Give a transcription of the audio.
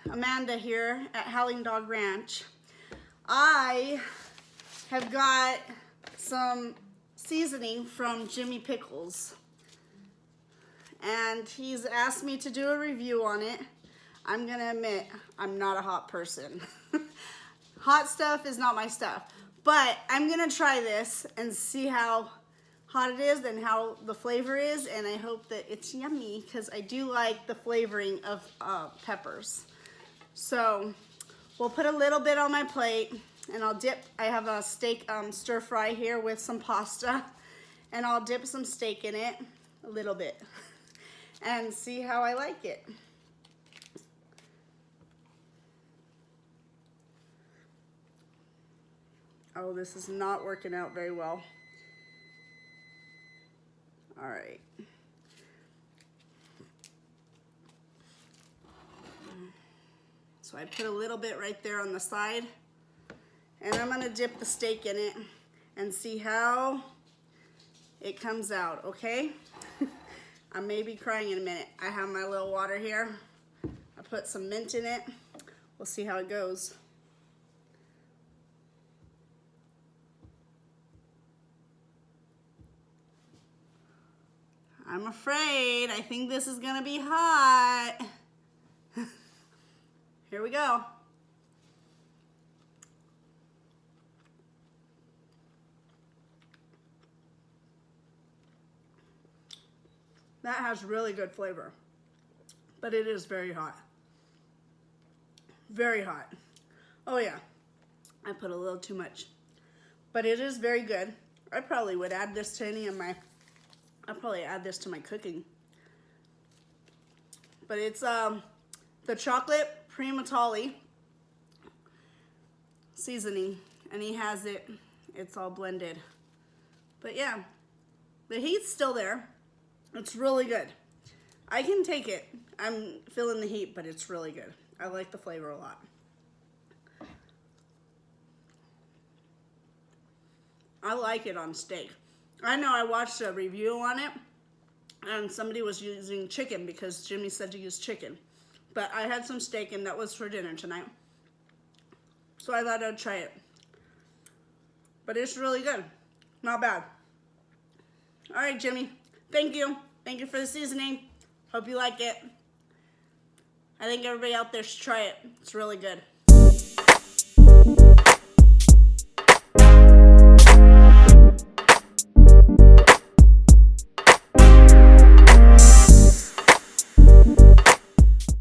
Amanda here at Howling Dog Ranch. I have got some seasoning from Jimmy Pickles, and he's asked me to do a review on it. I'm gonna admit, I'm not a hot person. Hot stuff is not my stuff, but I'm gonna try this and see how hot it is and how the flavor is, and I hope that it's yummy because I do like the flavoring of peppers. So we'll put a little bit on my plate, and I'll dip. I have a steak stir fry here with some pasta, and I'll dip some steak in it a little bit and see how I like it. Oh, this is not working out very well. All right. So I put a little bit right there on the side, and I'm gonna dip the steak in it and see how it comes out, okay? I may be crying in a minute. I have my little water here. I put some mint in it. We'll see how it goes. I'm afraid. I think this is gonna be hot. Here we go. That has really good flavor, but it is very hot. Very hot. Oh yeah, I put a little too much, but it is very good. I probably would add this to any of my, I'll probably add this to my cooking. But it's the chocolate Primotalii seasoning, and he has it, it's all blended. But yeah, the heat's still there. It's really good. I can take it. I'm feeling the heat, but it's really good. I like the flavor a lot. I like it on steak. I know I watched a review on it, and somebody was using chicken because Jimmy said to use chicken. But I had some steak, and that was for dinner tonight. So I thought I'd try it. But it's really good. Not bad. All right, Jimmy. Thank you. Thank you for the seasoning. Hope you like it. I think everybody out there should try it. It's really good.